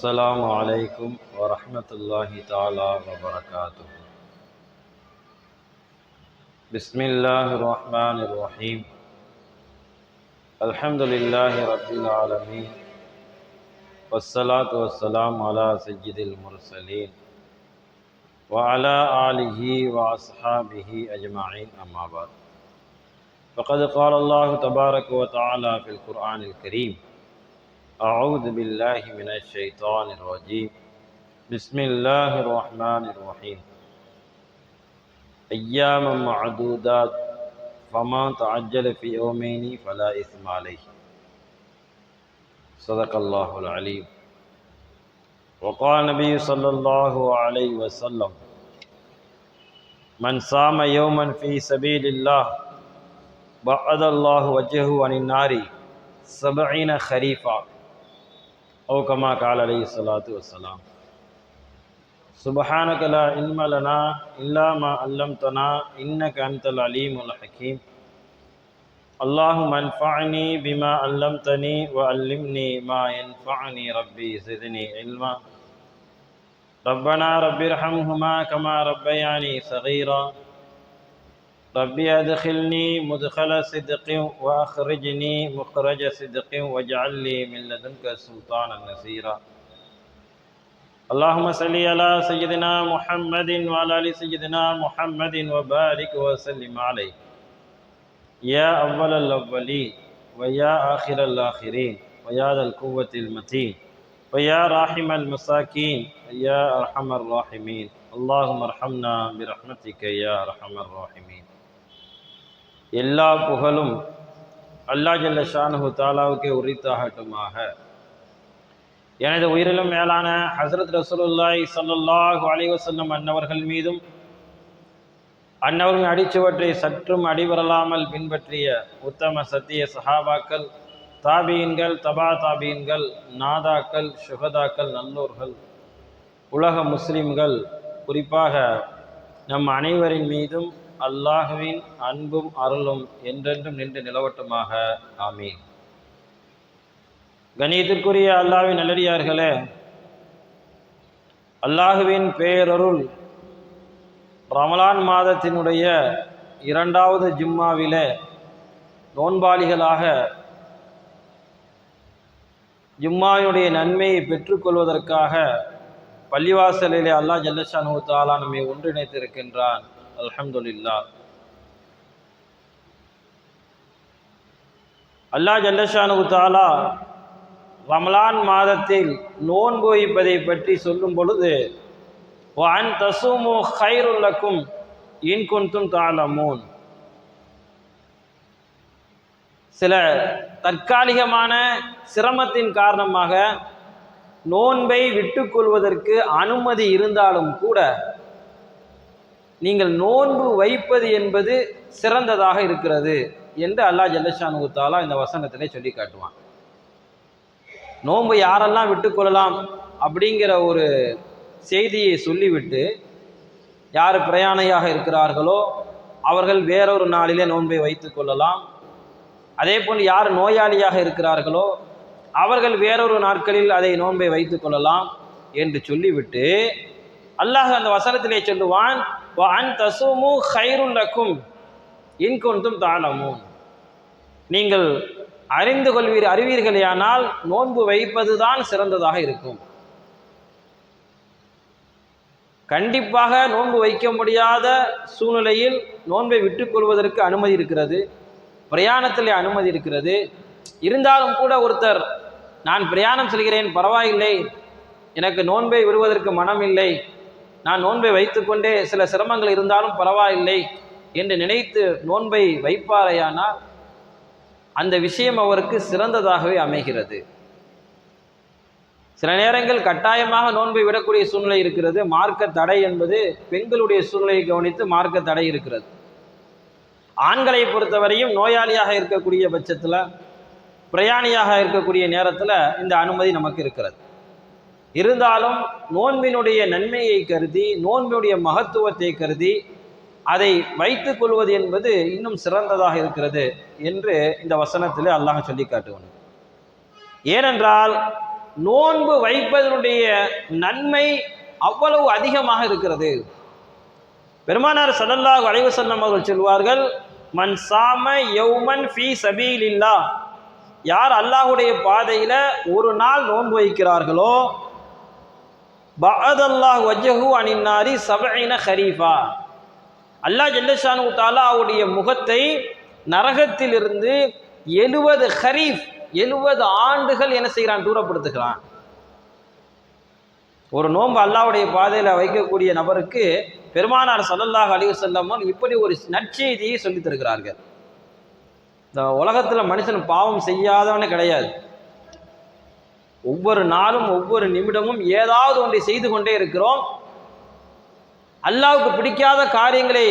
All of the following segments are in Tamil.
السلام عليكم ورحمة الله تعالى وبركاته. بسم الله الرحمن الرحيم. الحمد لله رب العالمين، والصلاة والسلام على سيد المرسلين وعلى آله وأصحابه أجمعين، أما بعد. فقد قال الله تبارك وتعالى في القرآن الكريم: أعوذ بالله من الشيطان الرجيم، بسم الله الرحمن الرحيم. أياما معدودات، فما تعجل في يومين فلا إثم عليه. صدق الله العليم. وقال النبي صلى الله عليه وسلم: من صام يوما في سبيل الله بعد الله وجهه عن النار 70 خريفا، أو كما قال عليه الصلاة والسلام. سبحانك لا علم لنا إلا ما علمتنا إنك أنت العليم الحكيم. اللهم انفعني بما علمتني وعلمني ما ينفعني، ربي زدني علما. ربنا رب ارحمهما كما ربياني صغيرا. ربي أدخلني مدخل صدق وأخرجني مخرج صدق واجعل لي من لدنك سلطانا نصيرا. اللهم صل على سيدنا محمد وعلى آل سيدنا محمد وبارك وسلم عليه، يا أول الأولين ويا آخر الآخرين ويا ذا القوة المتين ويا راحم المساكين ويا أرحم الراحمين. اللهم ارحمنا برحمتك يا أرحم الراحمين. எல்லா புகழும் அல்லாஹ் ஜல்ல ஷானஹு தஆலாவுக்கே உரித்தாகட்டுமாக. எனது உயிரிலும் மேலான ஹஸரத் ரசூலுல்லாஹி ஸல்லல்லாஹு அலைஹி வஸல்லம் அன்னவர்கள் மீதும், அன்னவர்களின் அடிச்சுவற்றை சற்றும் அடிபரலாமல் பின்பற்றிய உத்தம சத்திய சஹாபாக்கள், தாபீன்கள், தபா தாபீன்கள், நாதாக்கள், ஷுஹதாக்கள், நல்லோர்கள், உலக முஸ்லிம்கள், குறிப்பாக நம் அனைவரின் மீதும் அல்லாஹுவின் அன்பும் அருளும் என்றென்றும் நின்று நிலவட்டுமாக. ஆமீன். கணியத்திற்குரிய அல்லாஹ்வின் நல்லடியார்களே, அல்லாஹுவின் பேரருள் ரமலான் மாதத்தினுடைய 2வது ஜும்மாவிலே நோன்பாளிகளாக ஜும்மாவினுடைய நன்மையை பெற்றுக்கொள்வதற்காக பள்ளிவாசலிலே அல்லாஹ் ஜல்லஷானஹு தஆலா நம்மை ஒன்றிணைத்திருக்கின்றான். அல்ஹம்துலில்லாஹ். அல்லாஹ் ஜல்லஷானஹு தஆலா ரமலான் மாதத்தில் நோன்பு வைப்பதை பற்றி சொல்லும் பொழுது, வஅன் தஸூமு கைருல் லக்கும் இன் குன்தும் தஅலமூன், சில தற்காலிகமான சிரமத்தின் காரணமாக நோன்பை விட்டுக்கொள்வதற்கு அனுமதி இருந்தாலும் கூட நீங்கள் நோன்பு வைப்பது என்பது சிறந்ததாக இருக்கிறது என்று அல்லாஹ் ஜல்லஷானஹு தஆலா இந்த வசனத்திலே சொல்லி காட்டுவான். நோன்பு யாரெல்லாம் விட்டுக்கொள்ளலாம் அப்படிங்கிற ஒரு செய்தியை சொல்லிவிட்டு, யார் பிரயாணியாக இருக்கிறார்களோ அவர்கள் வேறொரு நாளிலே நோன்பை வைத்து கொள்ளலாம். அதே போன்று யார் நோயாளியாக இருக்கிறார்களோ அவர்கள் வேறொரு நாட்களில் அதை நோன்பை வைத்து கொள்ளலாம் என்று சொல்லிவிட்டு அல்லாஹ் அந்த வசனத்திலே சொல்லுவான்: வஅன் தஸூமு கைருல் லக்கும் இன் குன்தும் தஅலமூன், நீங்கள் அறிவீர்களேயானால் நோன்பு வைப்பதுதான் சிறந்ததாக இருக்கும். கண்டிப்பாக நோன்பு வைக்க முடியாத சூழ்நிலையில் நோன்பை விட்டுக்கொள்வதற்கு அனுமதி இருக்கிறது, பிரயாணத்திலே அனுமதி இருக்கிறது. இருந்தாலும் கூட ஒருத்தர், நான் பிரயாணம் செல்கிறேன், பரவாயில்லை, எனக்கு நோன்பை விடுவதற்கு மனம் இல்லை, நான் நோன்பை வைத்துக்கொண்டே சில சிரமங்கள் இருந்தாலும் பரவாயில்லை என்று நினைத்து நோன்பை வைப்பாரையானால் அந்த விஷயம் அவருக்கு சிறந்ததாகவே அமைகிறது. சில நேரங்கள் கட்டாயமாக நோன்பை விடக்கூடிய சூழ்நிலை இருக்கிறது. மார்க்க தடை என்பது பெண்களுடைய சூழ்நிலையை கவனித்து மார்க்க தடை இருக்கிறது. ஆண்களை பொறுத்தவரையும் நோயாளியாக இருக்கக்கூடிய பட்சத்தில், பிரயாணியாக இருக்கக்கூடிய நேரத்தில் இந்த அனுமதி நமக்கு இருக்கிறது. இருந்தாலும் நோன்பினுடைய நன்மையை கருதி, நோன்பினுடைய மகத்துவத்தை கருதி அதை வைத்து கொள்வது என்பது இன்னும் சிறந்ததாக இருக்கிறது என்று இந்த வசனத்தில் அல்லாஹ் சொல்லி காட்டுவான். ஏனென்றால் நோன்பு வைப்பதனுடைய நன்மை அவ்வளவு அதிகமாக இருக்கிறது. பெருமானார் ஸல்லல்லாஹு அலைஹி வஸல்லம் அவர்கள் சொல்வார்கள், மன் சாம யௌமன் ஃபீ சபீலில்லாஹ், யார் அல்லாஹ்வுடைய பாதையில ஒரு நாள் நோன்பு வைக்கிறார்களோ, பஅதல்லாஹு வஜ்ஹு அனின்னாரி 70 ஹரீஃபா, அல்லாஹ் ஜல்லஷானு தஆலா அவருடைய முகத்தை நரகத்திலிருந்து 70 ஹரீஃப் 70 ஆண்டுகள் என்ன செய்கிறான், தூரப்படுத்துகிறான். ஒரு நோன்பு அல்லாஹ்வுடைய பாதையில் வைக்கக்கூடிய நபருக்கு பெருமானார் ஸல்லல்லாஹு அலைஹி வஸல்லம் இப்படி ஒரு நற்செய்தியை சொல்லித் தருகிறார்கள். இந்த உலகத்தில் மனுஷன் பாவம் செய்யாதவனே கிடையாது. ஒவ்வொரு நாளும் ஒவ்வொரு நிமிடமும் ஏதாவது ஒன்றை செய்து கொண்டே இருக்கிறோம். அல்லாஹ்வுக்கு பிடிக்காத காரியங்களை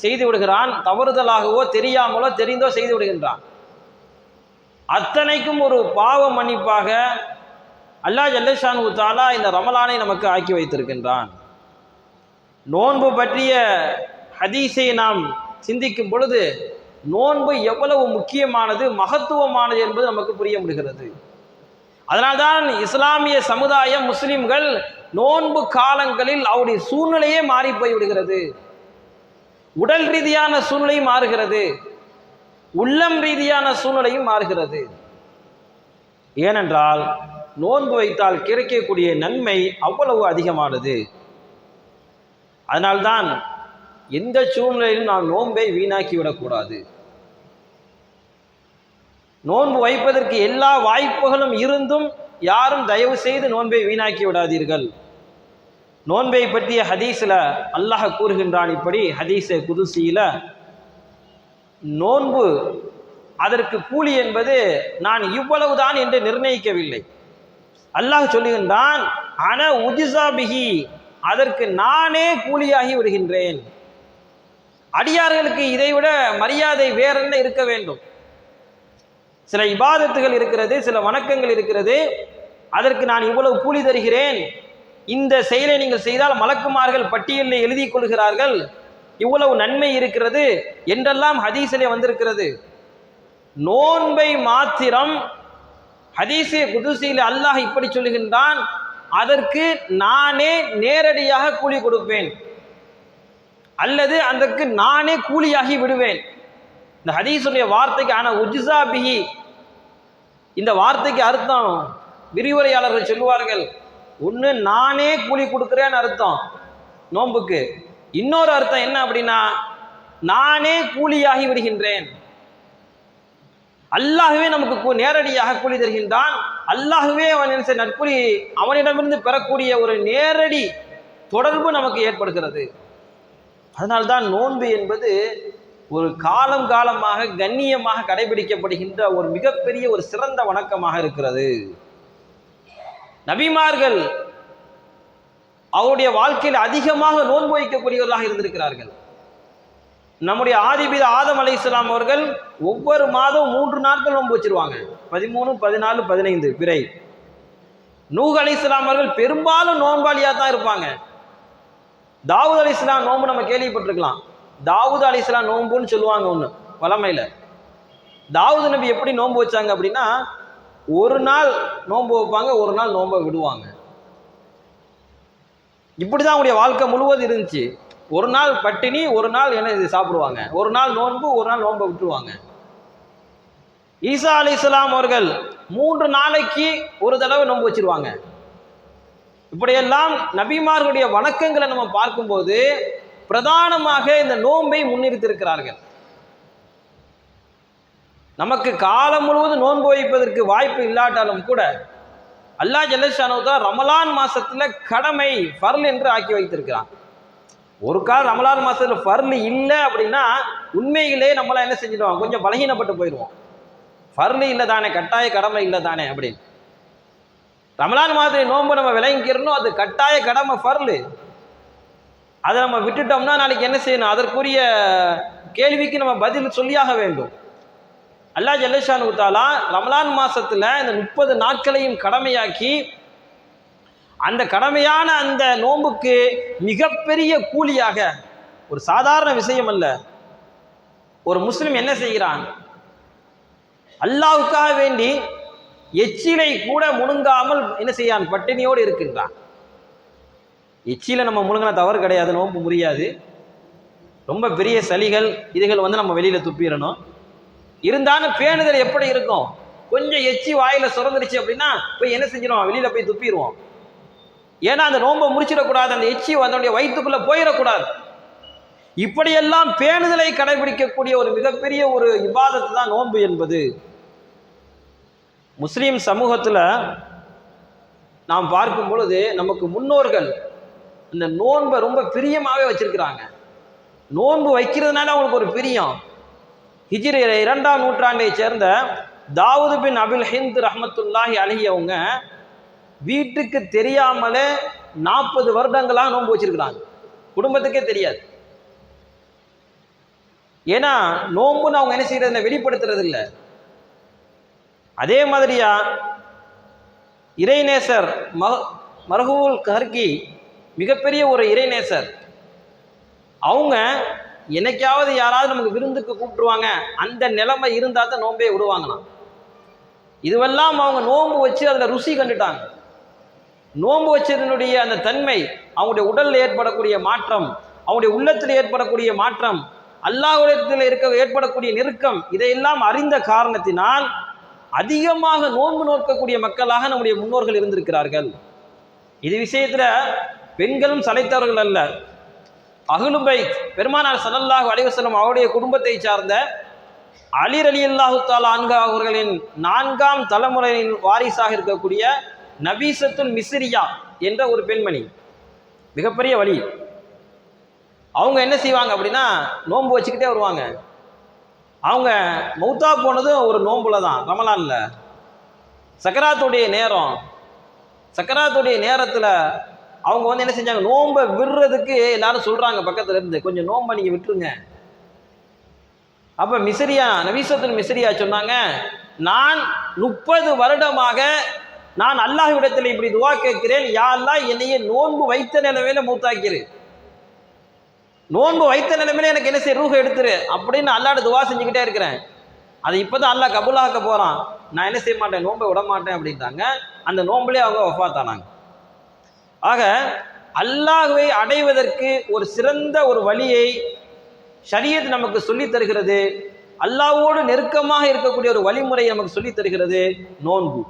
செய்து விடுகிறான். தவறுதலாகவோ தெரியாமலோ தெரிந்தோ செய்து விடுகின்றான். அத்தனைக்கும் ஒரு பாவ மன்னிப்பாக அல்லாஹ் ஜல்லஷானு தஆலா இந்த ரமலானை நமக்கு ஆக்கி வைத்திருக்கின்றான். நோன்பு பற்றிய ஹதீஸை நாம் சிந்திக்கும் பொழுது நோன்பு எவ்வளவு முக்கியமானது, மகத்துவமானது என்பது நமக்கு புரிய முடிகிறது. அதனால்தான் இஸ்லாமிய சமுதாயம், முஸ்லிம்கள் நோன்பு காலங்களில் அவருடைய சூழ்நிலையே மாறி போய்விடுகிறது. உடல் ரீதியான சூழ்நிலை மாறுகிறது, உள்ளம் ரீதியான சூழ்நிலையும் மாறுகிறது. ஏனென்றால் நோன்பு வைத்தால் கிடைக்கக்கூடிய நன்மை அவ்வளவு அதிகமானது. அதனால்தான் எந்த சூழ்நிலையிலும் நாம் நோன்பை வீணாக்கி விடக்கூடாது. நோன்பு வைப்பதற்கு எல்லா வாய்ப்புகளும் இருந்தும் யாரும் தயவு செய்து நோன்பை வீணாக்கி விடாதீர்கள். நோன்பை பற்றிய ஹதீஸில் அல்லாஹ் கூறுகின்றான், இப்படி ஹதீஸே குதுசியில, நோன்பு அதற்கு கூலி என்பது நான் இவ்வளவுதான் என்று நிர்ணயிக்கவில்லை. அல்லாஹ் சொல்லுகின்றான், அன உஜ்ஸா பிஹி, அதற்கு நானே கூலியாகி விடுகின்றேன். அடியார்களுக்கு இதைவிட மரியாதை வேற என்ன இருக்க வேண்டும்? சில இபாதத்துகள் இருக்கிறது, சில வணக்கங்கள் இருக்கிறது, அதற்கு நான் இவ்வளவு கூலி தருகிறேன், இந்த செயலை நீங்கள் செய்தால் மலக்குமார்கள் பட்டியலில் எழுதி கொள்கிறார்கள், இவ்வளவு நன்மை இருக்கிறது என்றெல்லாம் ஹதீஸிலே வந்திருக்கிறது. நோன்பை மாத்திரம் ஹதீஸே குதுசியில் அல்லாஹ் இப்படி சொல்லுகின்றான், அதற்கு நானே நேரடியாக கூலி கொடுப்பேன், அல்லது அதற்கு நானே கூலியாகி விடுவேன். இந்த ஹதீஸுடைய வார்த்தைக்கு ஆன உஜ்ஸா பிஹி, இந்த வார்த்தைக்கு அர்த்தம் விரிவுரையாளர்கள் சொல்லுவார்கள், ஒன்று நானே கூலி கொடுக்குறேன்னு அர்த்தம் நோன்புக்கு, இன்னொரு அர்த்தம் என்ன அப்படின்னா நானே கூலியாகி விடுகின்றேன். அல்லாஹ்வே நமக்கு நேரடியாக கூலி தருகின்றான். அல்லாஹ்வே அவன் நற்கூலி அவனிடமிருந்து பெறக்கூடிய ஒரு நேரடி தொடர்பு நமக்கு ஏற்படுகிறது. அதனால்தான் நோன்பு என்பது ஒரு காலம் காலமாக கண்ணியமாக கடைபிடிக்கப்படுகின்ற ஒரு மிகப்பெரிய ஒரு சிறந்த வணக்கமாக இருக்கிறது. நபிமார்கள் அவருடைய வாழ்க்கையில் அதிகமாக நோன்பு வைக்கக்கூடியவர்களாக இருந்திருக்கிறார்கள். நம்முடைய ஆதிபித ஆதம் அலைஹிஸ்ஸலாம் அவர்கள் ஒவ்வொரு மாதம் 3 நாட்கள் நோன்பு வச்சிருவாங்க, 13, 14, 15 பிறை. நூஹ் அலைஹிஸ்ஸலாம் அவர்கள் பெரும்பாலும் நோன்பாளியாக தான் இருப்பாங்க. தாவூத் அலைஹிஸ்ஸலாம் நோன்பு நம்ம கேள்விப்பட்டிருக்கலாம். தாவூத் அலைஹிஸ்ஸலாம் நோன்புன்னு சொல்லுவாங்க ஒன்று வளமையில். தாவூத் நபி எப்படி நோன்பு வச்சாங்க அப்படின்னா, ஒரு நாள் நோன்பு வைப்பாங்க, ஒரு நாள் நோன்பை விடுவாங்க. இப்படிதான் அவங்களுடைய வாழ்க்கை முழுவதும் இருந்துச்சு. ஒரு நாள் பட்டினி, ஒரு நாள் என்ன சாப்பிடுவாங்க, ஒரு நாள் நோன்பு, ஒரு நாள் நோன்பை விட்டுருவாங்க. ஈசா அலைஹிஸ்ஸலாம் அவர்கள் 3 நாளைக்கு ஒரு தடவை நோன்பு வச்சிருவாங்க. இப்படியெல்லாம் நபிமார்களுடைய வணக்கங்களை நம்ம பார்க்கும்போது பிரதானமாக இந்த நோன்பை முன்னிறுத்திருக்கிறார்கள். நமக்கு காலம் முழுவதும் நோன்பு வைப்பதற்கு வாய்ப்பு இல்லாட்டாலும் கூட அல்லாஹ் ஜல்லஷானு தஆலா ரமலான் மாசத்துல கடமை ஃபர்ல் என்று ஆக்கி வைத்திருக்கிறான். ஒரு கால் ரமலான் மாசத்துல ஃபர்ல் இல்லை அப்படின்னா உண்மையிலே நம்மளாம் என்ன செஞ்சிடுவோம், கொஞ்சம் பலகீனப்பட்டு போயிடுவோம். ஃபர்ல் இல்லை தானே, கட்டாய கடமை இல்லை தானே அப்படின்னு. ரமலான் மாதத்துல நோன்பு நம்ம விளங்கிக்கிறோம், அது கட்டாய கடமை ஃபர்ல். அதை நம்ம விட்டுட்டோம்னா நாளைக்கு என்ன செய்யணும், அதற்குரிய கேள்விக்கு நம்ம பதில் சொல்லியாக வேண்டும். அல்லாஹ் ஜல்லஷானு தஆலா ரமலான் மாசத்துல இந்த 30 நாட்களையும் கடமையாக்கி, அந்த கடமையான அந்த நோன்புக்கு மிகப்பெரிய கூலியாக, ஒரு சாதாரண விஷயம் அல்ல, ஒரு முஸ்லிம் என்ன செய்கிறான், அல்லாஹ்வுக்காக வேண்டி எச்சிலை கூட முழுங்காமல் என்ன செய்யான், பட்டினியோடு இருக்கின்றான். எச்சில நம்ம முழுங்கின தவறு கிடையாது, நோன்பு முடியாது. ரொம்ப பெரிய சளிகள் இதுகள் நம்ம வெளியில துப்பிடணும். இருந்தாலும் பேணுதல் எப்படி இருக்கும், கொஞ்சம் எச்சி வாயில சுரந்துருச்சு அப்படின்னா போய் என்ன செஞ்சிடும், வெளியில போய் துப்பிடுவோம். ஏன்னா அந்த நோன்பை முடிச்சிடக்கூடாது, அந்த எச்சி அதனுடைய வயிற்றுக்குள்ள போயிடக்கூடாது. இப்படியெல்லாம் பேணுதலை கடைபிடிக்கக்கூடிய ஒரு மிகப்பெரிய ஒரு இபாதத்து தான் நோன்பு என்பது. முஸ்லீம் சமூகத்தில் நாம் பார்க்கும் பொழுது நமக்கு முன்னோர்கள் இந்த நோன்பை ரொம்ப பிரியமாகவே வச்சிருக்கிறாங்க. நோன்பு வைக்கிறதுனால அவங்களுக்கு ஒரு பிரியம். ஹிஜ்ரி 2ஆம் நூற்றாண்டை சேர்ந்த தாவூது பின் அபில் ஹிந்த் ரஹ்மத்துல்லாஹி அலைஹி அவங்க வீட்டுக்கு தெரியாமலே 40 வருடங்களாக நோன்பு வச்சிருக்கிறாங்க. குடும்பத்துக்கே தெரியாது. ஏன்னா நோன்புன்னு அவங்க என்ன செய்யறது, வெளிப்படுத்துறது இல்லை. அதே மாதிரியா இறைநேசர் மர்ஹூல் கர்கி, மிகப்பெரிய ஒரு இறைநேசர், அவங்க என்னைக்காவது யாராவது நமக்கு விருந்துக்கு கூப்பிட்டுருவாங்க, அந்த நிலைமை இருந்தால் தான் நோன்பே விடுவாங்களாம். இதுவெல்லாம் அவங்க நோன்பு வச்சு அதில் ருசி கண்டுட்டாங்க. நோன்பு வச்சதனுடைய அந்த தன்மை, அவங்களுடைய உடலில் ஏற்படக்கூடிய மாற்றம், அவங்களுடைய உள்ளத்தில் ஏற்படக்கூடிய மாற்றம், அல்லாஹ்விடத்தில் ஏற்படக்கூடிய நெருக்கம், இதையெல்லாம் அறிந்த காரணத்தினால் அதிகமாக நோன்பு நோக்கக்கூடிய மக்களாக நம்முடைய முன்னோர்கள் இருந்திருக்கிறார்கள். இது விஷயத்துல பெண்களும் சளைத்தவர்கள் அல்ல. அஹ்லு பைத் பெருமானார் ஸல்லல்லாஹு அலைஹி வஸல்லம் அவருடைய குடும்பத்தை சார்ந்த அலி ரலியல்லாஹு தஆலா அன்ஹு அவர்களின் 4ஆம் தலைமுறையின் வாரிசாக இருக்கக்கூடிய நபீசத்துல் மிஸ்ரியா என்ற ஒரு பெண்மணி, மிகப்பெரிய வழி. அவங்க என்ன செய்வாங்க அப்படின்னா நோன்பு வச்சுக்கிட்டே வருவாங்க. அவங்க மௌத்தா போனதும் ஒரு நோன்புல தான், ரமலான்ல. சக்கராத்துடைய நேரத்தில் அவங்க என்ன செஞ்சாங்க, நோன்பை விடுறதுக்கு எல்லாரும் சொல்றாங்க பக்கத்துல இருந்து, கொஞ்சம் நோன்பை நீங்க விட்டுருங்க. அப்ப நபீசத்துல் மிஸ்ரியா சொன்னாங்க, நான் 30 வருடமாக நான் அல்லாஹ்விடத்தில் இப்படி துவா கேட்கிறேன், யா அல்லாஹ் என்னையே நோன்பு வைத்த நிலைமையில மூத்தாக்கிரு, நோன்பு வைத்த நிலைமையில எனக்கு என்ன செய்ய, ரூஹ எடுத்துரு அப்படின்னு அல்லாஹ்ட்ட துவா செஞ்சுக்கிட்டே இருக்கிறேன். அது இப்பதான் அல்லாஹ் கபூலாக்க போறான், நான் என்ன செய்ய மாட்டேன், நோன்பை விட மாட்டேன் அப்படின்ட்டாங்க. அந்த நோன்புலேயே அவங்க வஃபாத்தானாங்க. ஆக அல்லாஹ்வை அடைவதற்கு ஒரு சிறந்த ஒரு வழியை ஷரியத் நமக்கு சொல்லித் தருகிறது. அல்லாஹ்வோடு நெருக்கமாக இருக்கக்கூடிய ஒரு வழிமுறையை நமக்கு சொல்லித் தருகிறது நோன்பு.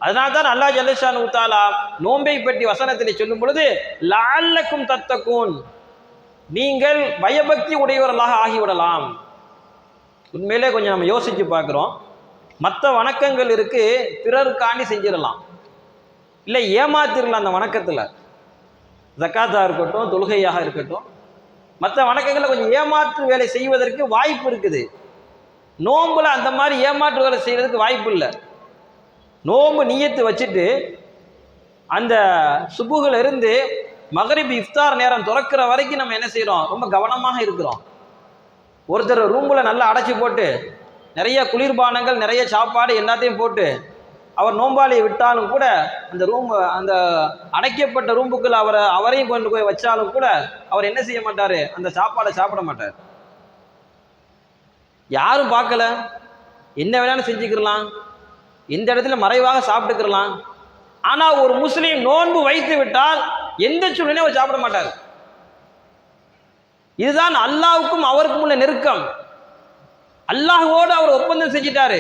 அதனால்தான் அல்லாஹ் ஜல்லஷானு தஆலா நோன்பை பற்றி வசனத்திலே சொல்லும் பொழுது லஅல்லக்கும் தத்தகூன், நீங்கள் பயபக்தி உடையவர்களாக ஆகிவிடலாம். உண்மையிலே கொஞ்சம் நம்ம யோசிச்சு பார்க்குறோம். மற்ற வணக்கங்கள் இருக்கு, பிறருக்காண்டி செஞ்சிடலாம், இல்லை ஏமாத்திரலாம். அந்த வணக்கத்தில் ஜக்காத்தாக இருக்கட்டும், தொழுகையாக இருக்கட்டும், மற்ற வணக்கங்களில் கொஞ்சம் ஏமாற்று வேலை செய்வதற்கு வாய்ப்பு இருக்குது. நோன்புல அந்த மாதிரி ஏமாற்று வேலை செய்யறதுக்கு வாய்ப்பு இல்லை. நோன்பு நியத்து வச்சுட்டு அந்த சுபுகுல இருந்து மகரிப் இஃப்தார் நேரம் திறக்கிற வரைக்கும் நம்ம என்ன செய்யறோம், ரொம்ப கவனமாக இருக்கிறோம். ஒருத்தர் ரூம்ல நல்லா அடைச்சி போட்டு நிறைய குளிர்பானங்கள், நிறைய சாப்பாடு எல்லாத்தையும் போட்டு அவர் நோம்பாளியை விட்டாலும் கூட அந்த அடைக்கப்பட்ட ரூமுக்குள்ள அவரையும் கொண்டு போய் வச்சாலும் கூட அவர் என்ன செய்ய மாட்டாரு, அந்த சாப்பாடை சாப்பிட மாட்டார். யாரும் பார்க்கல, என்ன வேணாலும் செஞ்சுக்கலாம், எந்த இடத்துல மறைவாக சாப்பிட்டுக்கலாம். ஆனா ஒரு முஸ்லீம் நோன்பு வைத்து விட்டால் எந்த சூழ்நிலையும் அவர் சாப்பிட மாட்டார். இதுதான் அல்லாஹ்வுக்கும் அவருக்கும் உள்ள நெருக்கம். அல்லாஹ்வோடு அவர் ஒப்பந்தம் செஞ்சிட்டாரு.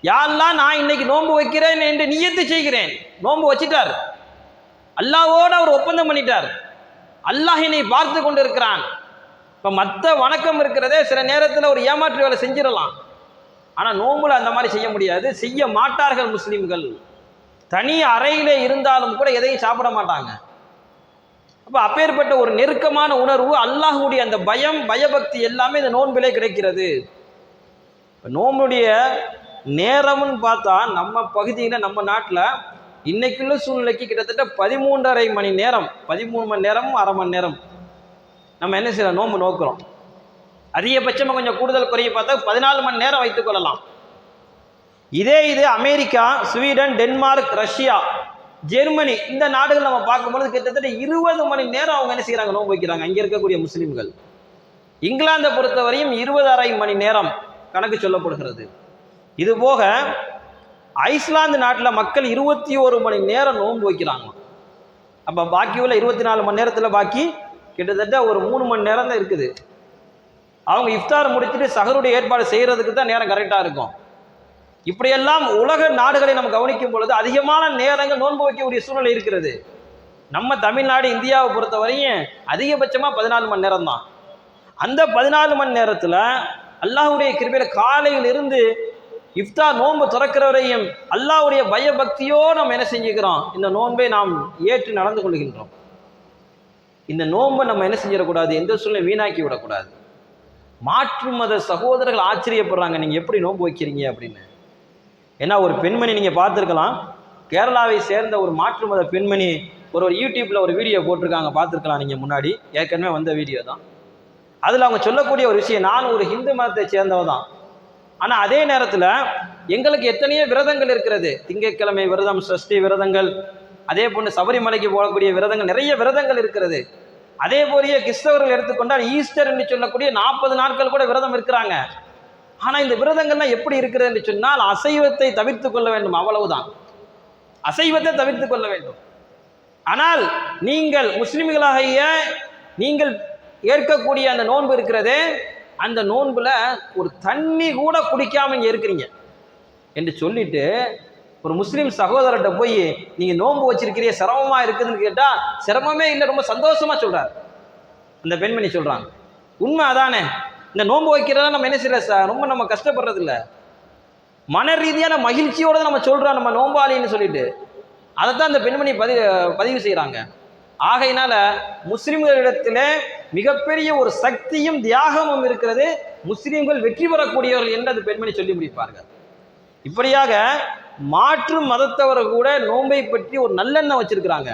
யா அல்லாஹ், நான் இன்னைக்கு நோன்பு வைக்கிறேன் என்று நியத்து செய்கிறேன். நோன்பு வச்சிட்டார், அல்லாஹ்வோடு அவர் ஒப்பந்தம் பண்ணிட்டார். அல்லாஹ் என்னை பார்த்து கொண்டு இருக்கிறான். இப்ப மற்ற வணக்கம் இருக்கிறதே சில நேரத்தில் ஒரு ஏமாற்று வேலை செஞ்சிடலாம். ஆனா நோன்புல அந்த மாதிரி செய்ய முடியாது, செய்ய மாட்டார்கள் முஸ்லிம்கள். தனி அறையிலே இருந்தாலும் கூட எதையும் சாப்பிட மாட்டாங்க. அப்ப அப்பேற்பட்ட ஒரு நெருக்கமான உணர்வு, அல்லாஹ்வுடைய அந்த பயபக்தி எல்லாமே இந்த நோன்பிலே கிடைக்கிறது. நோன்புடைய நேரம்னு பார்த்தா நம்ம பகுதியில், நம்ம நாட்டில் இன்னைக்குள்ள சூழ்நிலைக்கு கிட்டத்தட்ட 13.5 மணி நேரம், 13 மணி நேரமும் அரை மணி நேரம் நம்ம என்ன செய்யறோம், நோன்பு நோக்கிறோம். அதிகபட்சமாக கொஞ்சம் கூடுதல் குறைய பார்த்தா 14 மணி நேரம் வைத்துக் கொள்ளலாம். இது America, Sweden, Denmark, Russia, Germany, இந்த நாடுகள் நம்ம பார்க்கும்போது கிட்டத்தட்ட 20 மணி நேரம் அவங்க என்ன செய்யறாங்க, நோன்பு வைக்கிறாங்க அங்கே இருக்கக்கூடிய முஸ்லிம்கள். இங்கிலாந்தை பொறுத்தவரையும் 20.5 மணி நேரம் கணக்கு சொல்லப்படுகிறது. இது போக ஐஸ்லாந்து நாட்டில் மக்கள் 21 மணி நேரம் நோன்பு வைக்கிறாங்க. அப்போ பாக்கி உள்ள 24 மணி நேரத்தில் பாக்கி கிட்டத்தட்ட ஒரு 3 மணி நேரம் தான் இருக்குது. அவங்க இஃப்தார் முடிச்சுட்டு சஹருடைய ஏற்பாடு செய்கிறதுக்கு தான் நேரம் கரெக்டாக இருக்கும். இப்படியெல்லாம் உலக நாடுகளை நம்ம கவனிக்கும் பொழுது அதிகமான நேரங்கள் நோன்பு வைக்கக்கூடிய சூழ்நிலை இருக்கிறது. நம்ம தமிழ்நாடு இந்தியாவை பொறுத்தவரையும் அதிகபட்சமாக 14 மணி நேரம் தான். அந்த 14 மணி நேரத்தில் அல்லாஹ்வுடைய கிருபையில் காலையிலிருந்து இஃப்தார் நோன்பு திறக்கிற வரையும் அல்லாஹ்வுடைய பயபக்தியோ நம்ம என்ன செஞ்சுக்கிறோம், இந்த நோன்பை நாம் ஏற்று நடந்து கொள்கின்றோம். இந்த நோன்பை நம்ம என்ன செஞ்சிடக்கூடாது, எந்த சூழ்நிலை வீணாக்கி விடக்கூடாது. மாற்று மத சகோதரர்கள் ஆச்சரியப்படுறாங்க, நீங்கள் எப்படி நோன்பு வைக்கிறீங்க அப்படின்னு. ஏன்னா ஒரு பெண்மணி நீங்கள் பார்த்துருக்கலாம், கேரளாவை சேர்ந்த ஒரு மாற்று மத பெண்மணி ஒரு யூடியூப்பில் ஒரு வீடியோ போட்டிருக்காங்க, பார்த்துருக்கலாம் நீங்கள் முன்னாடி, ஏற்கனவே வந்த வீடியோ தான். அதில் அவங்க சொல்லக்கூடிய ஒரு விஷயம், நான் ஒரு ஹிந்து மதத்தை சேர்ந்தவ தான், ஆனால் அதே நேரத்தில் எங்களுக்கு எத்தனையோ விரதங்கள் இருக்கிறது. திங்கட்கிழமை விரதம், சஷ்டி விரதங்கள், அதே போன்று சபரிமலைக்கு போகக்கூடிய விரதங்கள், நிறைய விரதங்கள் இருக்கிறது. அதே போலயே கிறிஸ்தவர்கள் எடுத்துக்கொண்டால் ஈஸ்டர் என்று சொல்லக்கூடிய 40 நாட்கள் கூட விரதம் இருக்கிறாங்க. ஆனால் இந்த விரதங்கள்லாம் எப்படி இருக்கிறது என்று சொன்னால் அசைவத்தை தவிர்த்து கொள்ள வேண்டும், அவ்வளவுதான். அசைவத்தை தவிர்த்து கொள்ள வேண்டும். ஆனால் நீங்கள் முஸ்லிம்களாகிய நீங்கள் ஏற்கக்கூடிய அந்த நோன்பு இருக்கிறதே, அந்த நோன்புல ஒரு தண்ணி கூட குடிக்காம இங்கே இருக்கிறீங்க என்று சொல்லிட்டு ஒரு முஸ்லீம் சகோதரர்கிட்ட போய் நீங்கள் நோன்பு வச்சிருக்கிறீங்க சிரமமாக இருக்குதுன்னு கேட்டால் சிரமமே இல்லை, ரொம்ப சந்தோஷமாக சொல்கிறார். அந்த பெண்மணி சொல்கிறாங்க, உண்மை அதானே, இந்த நோன்பு வைக்கிறதா நம்ம என்ன செய்யல சார், ரொம்ப நம்ம கஷ்டப்படுறது இல்லை, மன ரீதியான மகிழ்ச்சியோடு நம்ம சொல்கிறோம் நம்ம நோம்பாளின்னு சொல்லிட்டு. அதைத்தான் அந்த பெண்மணி பதிவு செய்கிறாங்க. ஆகையினால முஸ்லிம்களிடத்தில் மிகப்பெரிய ஒரு சக்தியும் தியாகமும் இருக்கிறது, முஸ்லிம்கள் வெற்றி பெறக்கூடியவர்கள் என்று அந்த பெண்மணி சொல்லி முடிப்பார்கள். இப்படியாக மாற்று மதத்தவர் கூட நோன்பை பற்றி ஒரு நல்லெண்ணம் வச்சிருக்கிறாங்க.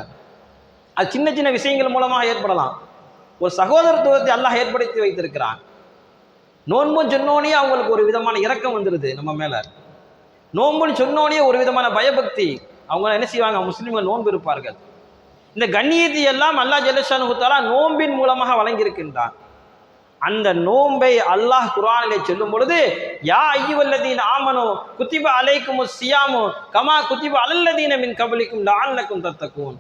அது சின்ன சின்ன விஷயங்கள் மூலமாக ஏற்படலாம். ஒரு சகோதரத்துவத்தை அல்லாஹ் ஏற்படுத்தி வைத்திருக்கிறான். நோன்புன்னு சொன்னோனே அவங்களுக்கு ஒரு விதமான இரக்கம் வந்துடுது நம்ம மேல. நோன்புன்னு சொன்னோனே ஒரு விதமான பயபக்தி, அவங்க என்ன செய்வாங்க, முஸ்லிம்கள் நோன்பு இருப்பார்கள். இந்த கண்ணியத்தை எல்லாம் அல்லாஹ் ஜல்லஷானஹு தஆலா நோன்பின் மூலமாக வழங்கியிருக்கின்றான். அந்த நோன்பை அல்லாஹ் குர்ஆனிலே சொல்லும் பொழுது, யா அய்யுஹல்லதீன ஆமனு குத்திப அலைக்குமுஸ் ஸியாமு கமா குத்திப அலல்லதீன மின் கப்லிக்கும் லஅல்லக்கும் தத்தகூன்.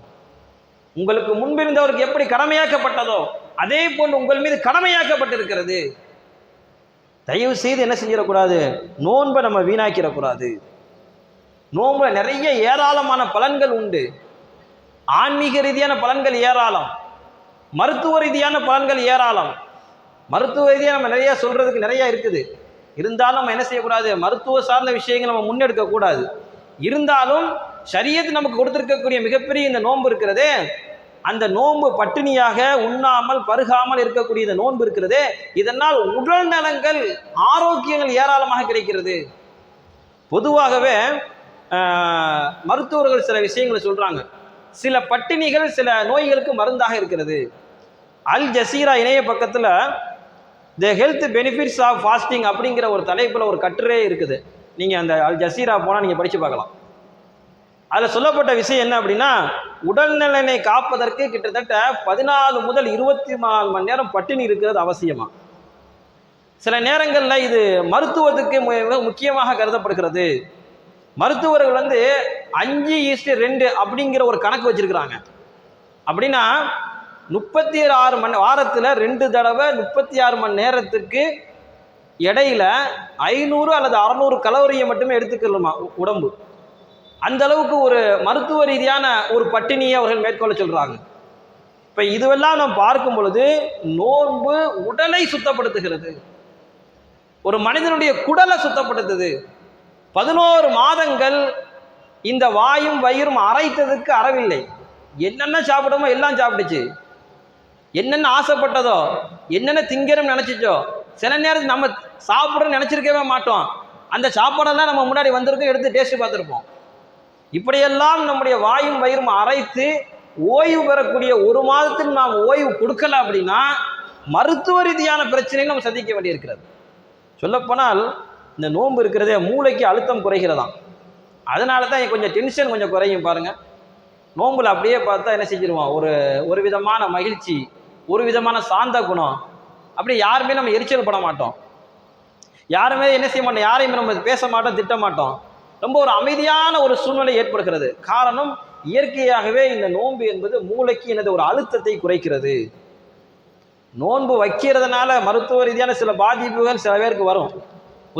உங்களுக்கு முன்பிருந்தவருக்கு எப்படி கடமையாக்கப்பட்டதோ அதே போன்று உங்கள் மீது கடமையாக்கப்பட்டிருக்கிறது. தயவு செய்து என்ன செஞ்சிடக்கூடாது, நோன்பை நம்ம வீணாக்கிடக்கூடாது. நோன்புல நிறைய ஏராளமான பலன்கள் உண்டு. ஆன்மீக ரீதியான பலன்கள் ஏராளம், மருத்துவ ரீதியான பலன்கள் ஏராளம். மருத்துவ ரீதியாக நம்ம நிறைய சொல்றதுக்கு நிறைய இருக்குது. இருந்தாலும் நம்ம என்ன செய்யக்கூடாது, மருத்துவ சார்ந்த விஷயங்கள் நம்ம முன்னெடுக்க கூடாது. இருந்தாலும் ஷரியத் நமக்கு கொடுத்திருக்கக்கூடிய மிகப்பெரிய இந்த நோன்பு இருக்கிறதே, அந்த நோன்பு பட்டினியாக உண்ணாமல் பருகாமல் இருக்கக்கூடிய இந்த நோன்பு இருக்கிறதே, இதனால் உடல் நலங்கள் ஆரோக்கியங்கள் ஏராளமாக கிடைக்கிறது. பொதுவாகவே மருத்துவர்கள் சில விஷயங்களை சொல்றாங்க. சில பட்டினிகள் சில நோய்களுக்கு மருந்தாக இருக்கிறது. அல் ஜசீரா இணைய பக்கத்தில் the health benefits of fasting அப்படிங்கிற ஒரு தலைப்பில் ஒரு கட்டுரை இருக்குது. நீங்கள் அந்த அல் ஜசீரா போனால் நீங்கள் படித்து பார்க்கலாம். அதில் சொல்லப்பட்ட விஷயம் என்ன அப்படின்னா, உடல் நலனை காப்பதற்கு கிட்டத்தட்ட 14 முதல் 24 மணி நேரம் பட்டினி இருக்கிறது அவசியமா. சில நேரங்களில் இது மருத்துவத்துக்கு முக்கியமாக கருதப்படுகிறது. மருத்துவர்கள் 5:2 அப்படிங்கிற ஒரு கணக்கு வச்சிருக்கிறாங்க. அப்படின்னா 36 மணி வாரத்தில் 2 தடவை 36 மணி நேரத்துக்கு இடையில 500 அல்லது 600 கலோரியை மட்டுமே எடுத்துக்கணுமா உடம்பு. அந்த அளவுக்கு ஒரு மருத்துவ ரீதியான ஒரு பட்டினியை அவர்கள் மேற்கொள்ள சொல்றாங்க. இப்ப இதுவெல்லாம் நாம் பார்க்கும் பொழுது நோன்பு உடலை சுத்தப்படுத்துகிறது, ஒரு மனிதனுடைய குடலை சுத்தப்படுத்துது. 11 மாதங்கள் இந்த வாயும் வயிறும் அரைத்ததுக்கு அறவில்லை. என்னென்ன சாப்பிடமோ எல்லாம் சாப்பிட்டுச்சு, என்னென்ன ஆசைப்பட்டதோ என்னென்ன திங்கணும் நினைச்சிச்சோ, சில நேரத்தில் நம்ம சாப்பிடணும்னு நினைச்சிருக்கவே மாட்டோம், அந்த சாப்பாடெல்லாம் நம்ம முன்னாடி வந்திருக்கோம், எடுத்து டேஸ்ட் பார்த்துருப்போம். இப்படியெல்லாம் நம்முடைய வாயும் வயிறும் அரைத்து ஓய்வு பெறக்கூடிய 1 மாதத்தில் நாம் ஓய்வு கொடுக்கல அப்படின்னா மருத்துவ ரீதியான பிரச்சனையை நம்ம சந்திக்க வேண்டியிருக்கிறது. சொல்லப்போனால் இந்த நோன்பு இருக்கிறதே மூளைக்கு அழுத்தம் குறைகிறதாம். அதனால தான் கொஞ்சம் டென்ஷன் கொஞ்சம் குறையும் பாருங்க. நோன்புல அப்படியே பார்த்தா என்ன செஞ்சிருவோம், ஒரு விதமான மகிழ்ச்சி, ஒரு விதமான சாந்த குணம். அப்படி யாருமே நம்ம எரிச்சல் பட மாட்டோம், யாருமே என்ன செய்ய மாட்டோம், யாரையும் நம்ம பேச மாட்டோம், திட்ட மாட்டோம். ரொம்ப ஒரு அமைதியான ஒரு சூழ்நிலை ஏற்படுகிறது. காரணம், இயற்கையாகவே இந்த நோன்பு என்பது மூளைக்கு எனது ஒரு அழுத்தத்தை குறைக்கிறது. நோன்பு வைக்கிறதுனால மருத்துவ ரீதியான சில பாதிப்புகள் சில பேருக்கு வரும்.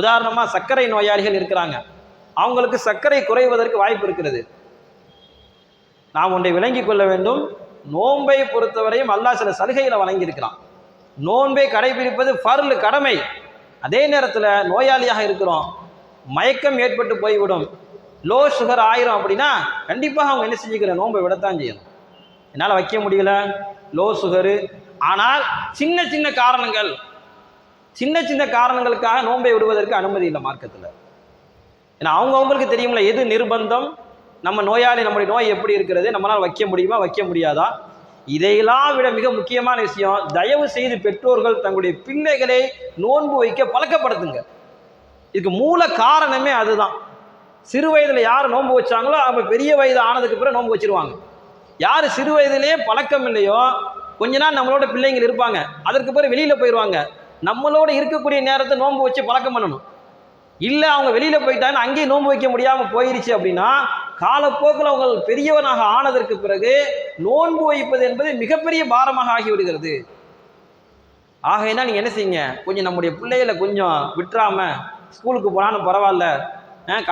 உதாரணமா சர்க்கரை நோயாளிகள் இருக்கிறாங்க, அவங்களுக்கு சர்க்கரை குறைவதற்கு வாய்ப்பு இருக்கிறது. நாம் ஒன்றை விளங்கிக் கொள்ள வேண்டும், நோன்பை பொறுத்தவரையும் அல்லாஹ் சில சலுகைகளை வழங்கி இருக்கிறான். நோன்பை கடைபிடிப்பது ஃபர்லு, கடமை. அதே நேரத்தில் நோயாளியாக இருக்கிறோம், மயக்கம் ஏற்பட்டு போய்விடும், லோ சுகர் ஆயிரும் அப்படின்னா கண்டிப்பாக அவங்க என்ன செஞ்சுக்கிற நோன்பை விடத்தான் செய்யணும். என்னால் வைக்க முடியல, லோ சுகரு, ஆனால் சின்ன சின்ன காரணங்கள், சின்ன சின்ன காரணங்களுக்காக நோன்பை விடுவதற்கு அனுமதி இல்லை மார்க்கத்தில். ஏன்னா அவங்களுக்கு தெரியும்ல எது நிர்பந்தம், நம்ம நோயாளி, நம்முடைய நோய் எப்படி இருக்கிறது, நம்மளால் வைக்க முடியுமா வைக்க முடியாதா. இதையெல்லாம் விட மிக முக்கியமான விஷயம், தயவு செய்து பெற்றோர்கள் தங்களுடைய பிள்ளைகளை நோன்பு வைக்க பழக்கப்படுத்துங்க. இதுக்கு மூல காரணமே அதுதான். சிறு வயதில் யார் நோன்பு வச்சாங்களோ அவங்க பெரிய வயது ஆனதுக்கு பிறகு நோன்பு வச்சிருவாங்க. யார் சிறு வயதிலேயே பழக்கம் இல்லையோ கொஞ்ச நாள் நம்மளோட பிள்ளைங்கள் இருப்பாங்க, அதற்கு பிறகு வெளியில் போயிடுவாங்க. நம்மளோட இருக்கக்கூடிய நேரத்தை நோன்பு வச்சு பழக்கம் பண்ணணும். இல்லை அவங்க வெளியில் போயிட்டாங்க, அங்கேயும் நோன்பு வைக்க முடியாமல் போயிருச்சு அப்படின்னா காலப்போக்கில் அவங்க பெரியவனாக ஆனதற்கு பிறகு நோன்பு வைப்பது என்பது மிகப்பெரிய பாரமாக ஆகிவிடுகிறது. ஆகையினா நீங்கள் என்ன செய்யுங்க, கொஞ்சம் நம்முடைய பிள்ளைகளை கொஞ்சம் விட்டுறாம, ஸ்கூலுக்கு போனாலும் பரவாயில்ல,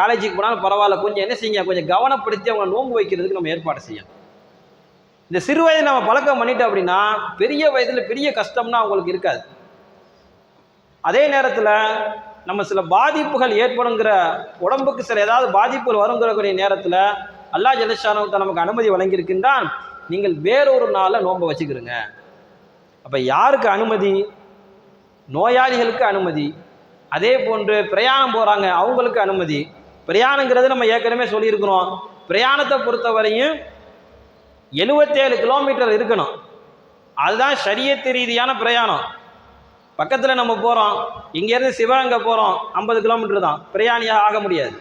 காலேஜுக்கு போனாலும் பரவாயில்ல, கொஞ்சம் என்ன செய்யுங்க, கொஞ்சம் கவனப்படுத்தி அவங்க நோன்பு வைக்கிறதுக்கு நம்ம ஏற்பாடு செய்யணும். இந்த சிறு வயதில் நம்ம பழக்கம் பண்ணிட்டோம் அப்படின்னா பெரிய வயதில் பெரிய கஷ்டம்னா அவங்களுக்கு இருக்காது. அதே நேரத்தில் நம்ம சில பாதிப்புகள் ஏற்படுங்கிற, உடம்புக்கு சில ஏதாவது பாதிப்புகள் வருங்கிற நேரத்தில் அல்லாஹ் ஜல்லஷானஹு நமக்கு அனுமதி வழங்கியிருக்கின்றான், நீங்கள் வேறொரு நாளில் நோன்பை வச்சுக்கிறீங்க. அப்போ யாருக்கு அனுமதி? நோயாளிகளுக்கு அனுமதி. அதே போன்று பிரயாணம் போகிறாங்க அவங்களுக்கு அனுமதி. பிரயாணங்கிறது நம்ம ஏற்கனவே சொல்லியிருக்கிறோம், பிரயாணத்தை பொறுத்தவரையும் 77 கிலோமீட்டர் இருக்கணும். அதுதான் ஷரியத்து ரீதியான பிரயாணம். பக்கத்தில் நம்ம போகிறோம், இங்கேருந்து சிவகங்கை போகிறோம், 50 கிலோமீட்டர் தான், பிரயாணியாக ஆக முடியாது.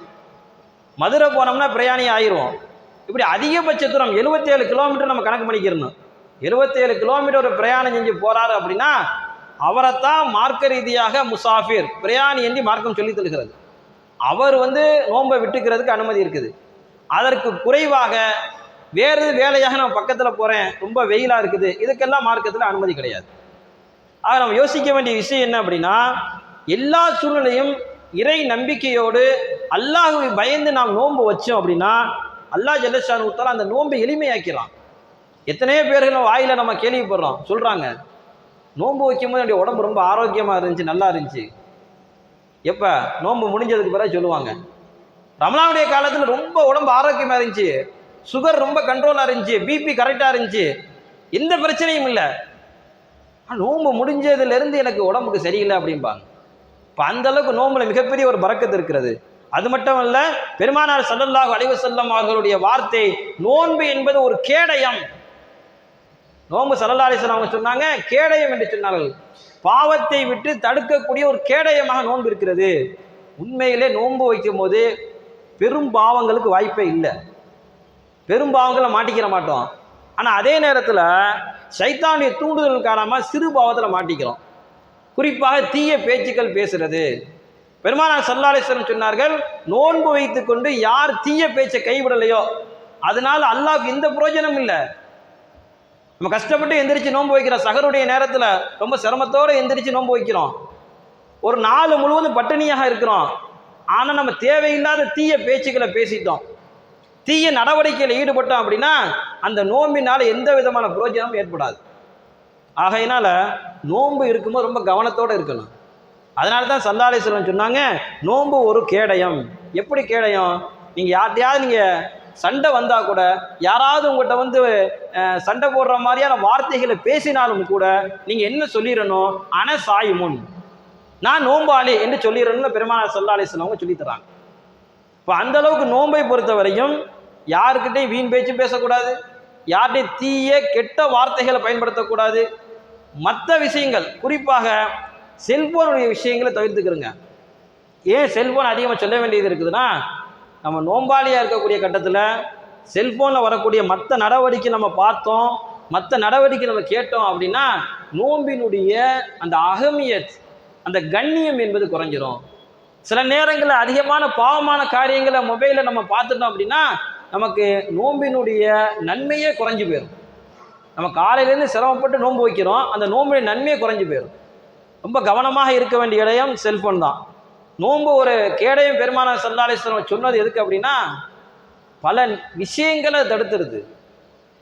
மதுரை போனோம்னா பிரயாணி ஆயிடுவோம். இப்படி அதிகபட்ச தூரம் 77 கிலோமீட்டர் நம்ம கணக்கு பண்ணிக்கிறணும். 77 கிலோமீட்டர் ஒரு பிரயாணம் செஞ்சு போகிறாரு அப்படின்னா அவரைத்தான் மார்க்க ரீதியாக முசாஃபிர், பிரயாணி என்று மார்க்கம் சொல்லி தருகிறது. அவர் நோன்பை விட்டுக்கிறதுக்கு அனுமதி இருக்குது. அதற்கு குறைவாக வேறு வேலையாக நம்ம பக்கத்தில் போகிறேன், ரொம்ப வெயிலாக இருக்குது, இதுக்கெல்லாம் மார்க்கத்தில் அனுமதி கிடையாது. ஆக நம்ம யோசிக்க வேண்டிய விஷயம் என்ன அப்படின்னா, எல்லா சூழ்நிலையும் இறை நம்பிக்கையோடு அல்லாஹ்வை பயந்து நாம் நோன்பு வச்சோம் அப்படின்னா அல்லாஹ் ஜல்லஷானஹு தஆலா அந்த நோன்பை எளிமையாக்கிறான். எத்தனையோ பேர்கள் வாயில நம்ம கேள்விப்படுறோம், சொல்கிறாங்க நோன்பு வைக்கும்போது என்னுடைய உடம்பு ரொம்ப ஆரோக்கியமாக இருந்துச்சு, நல்லா இருந்துச்சு. எப்போ? நோன்பு முடிஞ்சதுக்கு பிறகு சொல்லுவாங்க. ரமலானுடைய காலத்தில் ரொம்ப உடம்பு ஆரோக்கியமாக இருந்துச்சு, சுகர் ரொம்ப கண்ட்ரோலாக இருந்துச்சு, பிபி கரெக்டாக இருந்துச்சு, எந்த பிரச்சனையும் இல்லை. நோன்பு முடிஞ்சதுலேருந்து எனக்கு உடம்புக்கு சரியில்லை அப்படிம்பாங்க. இப்போ அந்த அளவுக்கு நோன்புல மிகப்பெரிய ஒரு பரக்கத்து இருக்கிறது. அது மட்டும் அல்ல, பெருமானார் ஸல்லல்லாஹு அலைஹி வஸல்லம் அவர்களுடைய வார்த்தை, நோன்பு என்பது ஒரு கேடயம். நோன்பு ஸல்லல்லாஹு அலைஹி வஸல்லம் அவங்க சொன்னாங்க, கேடயம் என்று சொன்னார்கள். பாவத்தை விட்டு தடுக்கக்கூடிய ஒரு கேடயமாக நோன்பு இருக்கிறது. உண்மையிலே நோன்பு வைக்கும் போது பெரும் பாவங்களுக்கு வாய்ப்பே இல்லை, பெரும் பாவங்களை மாட்டிக்கிற மாட்டோம். ஆனால் அதே நேரத்தில் சைத்தானுடைய தூண்டுதல் காரணமாக சிறு பாவத்தில் மாட்டிக்கிறோம். குறிப்பாக தீய பேச்சுக்கள் பேசுறது. பெருமானார் ஸல்லல்லாஹு அலைஹி வஸல்லம் சொன்னார்கள், நோன்பு வைத்துக் கொண்டு யார் தீய பேச்சை கைவிடலையோ அதனால அல்லாஹ்வுக்கு எந்த பிரயோஜனம் இல்லை. நம்ம கஷ்டப்பட்டு எந்திரிச்சு நோன்பு வைக்கிறோம், சஹருடைய நேரத்தில் ரொம்ப சிரமத்தோடு எந்திரிச்சு நோன்பு வைக்கிறோம், ஒரு நாள் முழுவதும் பட்டினியாக இருக்கிறோம். ஆனால் நம்ம தேவையில்லாத தீய பேச்சுக்களை பேசிட்டோம், தீய நடவடிக்கையில் ஈடுபட்டோம் அப்படின்னா அந்த நோம்பினால் எந்த விதமான பிரயோஜனமும் ஏற்படாது. ஆகையினால நோன்பு இருக்கும்போது ரொம்ப கவனத்தோடு இருக்கணும். அதனால தான் ஸல்லல்லாஹு அலைஹி வஸல்லம் சொன்னாங்க, நோன்பு ஒரு கேடயம். எப்படி கேடயம்? நீங்கள் யார்கிட்டையாவது நீங்கள் சண்டை வந்தால் கூட, யாராவது உங்கள்கிட்ட சண்டை போடுற மாதிரியான வார்த்தைகளை பேசினாலும் கூட நீங்கள் என்ன சொல்லிடணும்? அன சாயிமுன், நான் நோம்பாளி என்று சொல்லிடணும்னு பெருமானார் ஸல்லல்லாஹு அலைஹி வஸல்லம் அவங்க சொல்லித்தராங்க. இப்போ அந்த அளவுக்கு நோன்பை பொறுத்த வரையும் யாருக்கிட்டையும் வீண் பேச்சு பேசக்கூடாது, யார்கிட்டையும் தீய கெட்ட வார்த்தைகளை பயன்படுத்தக்கூடாது. மற்ற விஷயங்கள், குறிப்பாக செல்போனுடைய விஷயங்களை தவிர்த்துக்கிறோங்க. ஏன் செல்போன் அதிகமாக சொல்ல வேண்டியது இருக்குதுன்னா, நம்ம நோம்பாளியாக இருக்கக்கூடிய கட்டத்தில் செல்போனில் வரக்கூடிய மற்ற நடவடிக்கை நம்ம பார்த்தோம், மற்ற நடவடிக்கை நம்ம கேட்டோம் அப்படின்னா நோம்பினுடைய அந்த அகமியத், அந்த கண்ணியம் என்பது குறைஞ்சிரும். சில நேரங்களில் அதிகமான பாவமான காரியங்களை மொபைலில் நம்ம பார்த்துட்டோம் அப்படின்னா நமக்கு நோம்பினுடைய நன்மையே குறைஞ்சி போயிடும். நம்ம காலையிலேருந்து சிரமப்பட்டு நோன்பு வைக்கிறோம், அந்த நோம்புடைய நன்மையே குறைஞ்சி போயிடும். ரொம்ப கவனமாக இருக்க வேண்டிய இடம் செல்ஃபோன் தான். நோன்பு ஒரு கேடயம் பெருமானார் ஸல்லல்லாஹு அலைஹி வஸல்லம் சொன்னது எதுக்கு அப்படின்னா, பல விஷயங்களை தடுத்துருது.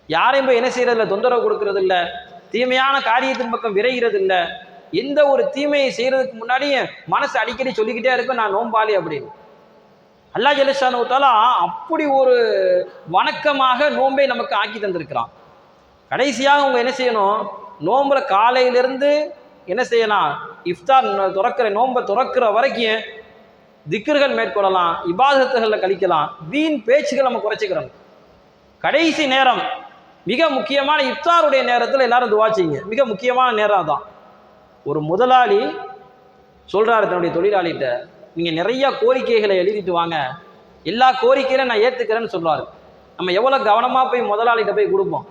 யாரையும் போய் என்ன செய்யறதில்ல, தொந்தரவு கொடுக்கறது இல்லை, தீமையான காரியத்தின் பக்கம் விரைகிறது இல்லை. எந்த ஒரு தீமையை செய்யறதுக்கு முன்னாடியே மனசு அடிக்கடி சொல்லிக்கிட்டே இருக்கும், நான் நோம்பாளி அப்படின்னு. அல்லாஹ் ஜல்ல ஷானஹு தஆலா அப்படி ஒரு வணக்கமாக நோன்பை நமக்கு ஆக்கி தந்திருக்கிறான். கடைசியாக அவங்க என்ன செய்யணும், நோம்புல காலையிலிருந்து என்ன செய்யலாம், இஃப்தார் துறக்கிற நோன்பை துறக்கிற வரைக்கும் திக்ர்கள் மேற்கொள்ளலாம், இபாதத்துகளில் கழிக்கலாம், வீண் பேச்சுகள் நம்ம குறைச்சிக்கிறோம். கடைசி நேரம் மிக முக்கியமான இஃப்தாருடைய நேரத்தில் எல்லாரும் துவா செய்யுங்க. மிக முக்கியமான நேரம் தான். ஒரு முதலாளி சொல்றாரு தன்னுடைய தொழிலாளிகிட்ட, நீங்கள் நிறைய கோரிக்கைகளை எழுதிட்டு வாங்க, எல்லா கோரிக்கையிலும் நான் ஏற்றுக்கிறேன்னு சொல்றாரு. நம்ம எவ்வளோ கவனமாக போய் முதலாளிகிட்ட போய் கொடுப்போம்.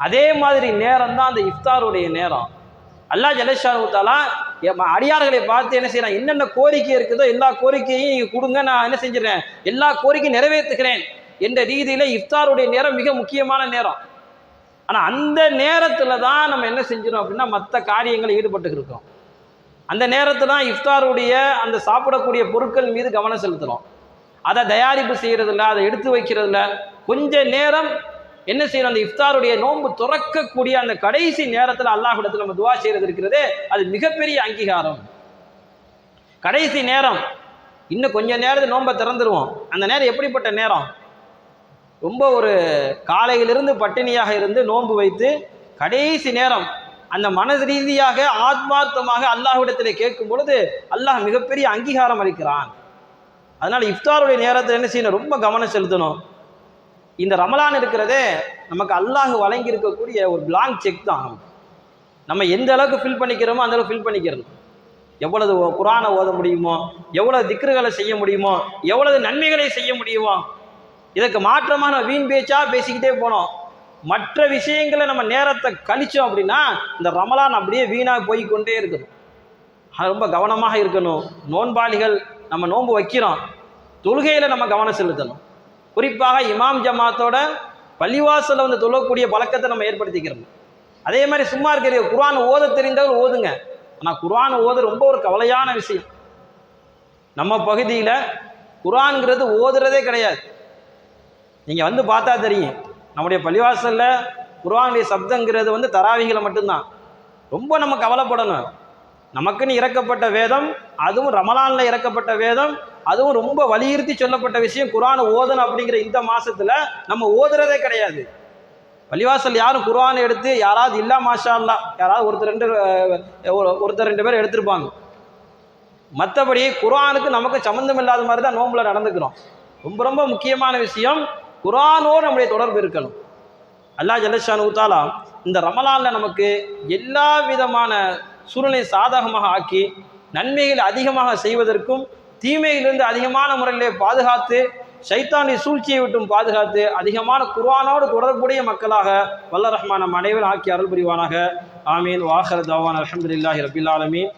அதே மாதிரி நேரம் தான் அந்த இஃப்தாருடைய நேரம். அல்லாஹ் ஜல்ல ஷானஹு தஆலா அடியார்களை பார்த்து என்ன செய்யறான், என்னென்ன கோரிக்கை இருக்குதோ எல்லா கோரிக்கையும் நீங்கள் கொடுங்க, நான் என்ன செஞ்சிடறேன், எல்லா கோரிக்கையும் நிறைவேற்றுகிறேன் என்ற ரீதியில் இஃப்தாருடைய நேரம் மிக முக்கியமான நேரம். ஆனால் அந்த நேரத்தில் தான் நம்ம என்ன செஞ்சிடும் அப்படின்னா மற்ற காரியங்களை ஈடுபட்டு இருக்கோம். அந்த நேரத்தில் தான் இஃப்தாருடைய அந்த சாப்பிடக்கூடிய பொருட்கள் மீது கவனம் செலுத்துகிறோம். அதை தயாரிப்பு செய்கிறதில்ல, அதை எடுத்து வைக்கிறதில்ல. கொஞ்ச நேரம் என்ன செய்யணும், அந்த இஃப்தாருடைய நோன்பு துறக்கக்கூடிய அந்த கடைசி நேரத்தில் அல்லாஹ்விடத்தில் நம்ம துவா செய்கிறது இருக்கிறதே, அது மிகப்பெரிய அங்கீகாரம். கடைசி நேரம், இன்னும் கொஞ்ச நேரத்தில் நோன்பை திறந்துருவோம். அந்த நேரம் எப்படிப்பட்ட நேரம், ரொம்ப ஒரு காலையிலிருந்து பட்டினியாக இருந்து நோன்பு வைத்து கடைசி நேரம் அந்த மனது ரீதியாக ஆத்மார்த்தமாக அல்லாஹ்விடத்தில் கேட்கும் பொழுது அல்லாஹ் மிகப்பெரிய அங்கீகாரம் அளிக்கிறான். அதனால இஃப்தாருடைய நேரத்தில் என்ன செய்யணும், ரொம்ப கவனம் செலுத்தணும். இந்த ரமலான் இருக்கிறதே நமக்கு அல்லாஹ் வழங்கி இருக்கக்கூடிய ஒரு பிளாங்க் செக் தான். நம்ம எந்த அளவுக்கு ஃபில் பண்ணிக்கிறோமோ அந்த அளவுக்கு ஃபில் பண்ணிக்கிறோம். எவ்வளவு குர்ஆனை ஓத முடியுமோ, எவ்வளவு திக்ருகளை செய்ய முடியுமோ, எவ்வளவு நன்மைகளை செய்ய முடியுமோ, இதற்கு மாற்றமாக நம்ம வீண் பேச்சா பேசிக்கிட்டே போனோம். மற்ற விஷயங்களை நம்ம நேரத்தை கழிச்சோம் அப்படின்னா இந்த ரமலான் அப்படியே வீணாக போய்கொண்டே இருக்கணும். அது ரொம்ப கவனமாக இருக்கணும். நோன்பாளிகள் நம்ம நோன்பு வைக்கிறோம், தொழுகையில் நம்ம கவனம் செலுத்தணும். குறிப்பாக இமாம் ஜமாத்தோட பள்ளிவாசலில் வந்து தொழக்கூடிய பழக்கத்தை நம்ம ஏற்படுத்திக்கிறோம். அதே மாதிரி சும்மா இருக்கிற குர்ஆன் ஓத தெரிந்தவர் ஓதுங்க. ஆனால் குர்ஆன் ஓத ரொம்ப ஒரு கவலையான விஷயம். நம்ம பகுதியில் குர்ஆன்ங்கிறது ஓதுறதே கிடையாது. நீங்கள் வந்து பார்த்தா தெரியும், நம்முடைய பள்ளிவாசலில் குர்ஆனுடைய சப்தங்கிறது வந்து தராவிகளை மட்டும்தான். ரொம்ப நம்ம கவலைப்படணும். நமக்குன்னு இறக்கப்பட்ட வேதம், அதுவும் ரமலானில் இறக்கப்பட்ட வேதம், அதுவும் ரொம்ப வலியுறுத்தி சொல்லப்பட்ட விஷயம் குர்ஆனை ஓதணும் அப்படிங்கிற இந்த மாசத்துல நம்ம ஓதுறதே கிடையாது. பள்ளிவாசல் யாரும் குர்ஆனை எடுத்து யாராவது இல்லா மாஷா அல்லா யாராவது ஒருத்தர் ரெண்டு பேர் எடுத்திருப்பாங்க. மற்றபடி குர்ஆனுக்கு நமக்கு சம்மந்தம் இல்லாத மாதிரி தான் நோம்புல நடந்துக்கிறோம். ரொம்ப ரொம்ப முக்கியமான விஷயம், குர்ஆனோடு நம்முடைய தொடர்பு இருக்கணும். அல்லாஹ் ஜல்ல ஷானஹு தஆலா இந்த ரமலானில் நமக்கு எல்லா விதமான சூழ்நிலை சாதகமாக ஆக்கி நன்மைகள் அதிகமாக செய்வதற்கும் தீமையிலிருந்து அதிகமான முறையிலே பாதுகாத்து ஷைத்தானின் சூழ்ச்சியை விட்டும் பாதுகாத்து அதிகமான குர்ஆனோடு தொடர்புடைய மக்களாக வல்ல ரஹ்மான் நம் அனைவரும் ஆக்கி அருள் புரிவானாக. ஆமீன். வாஹிர் தஅவானா அல்ஹம்துலில்லாஹி ரப்பில் ஆலமீன்.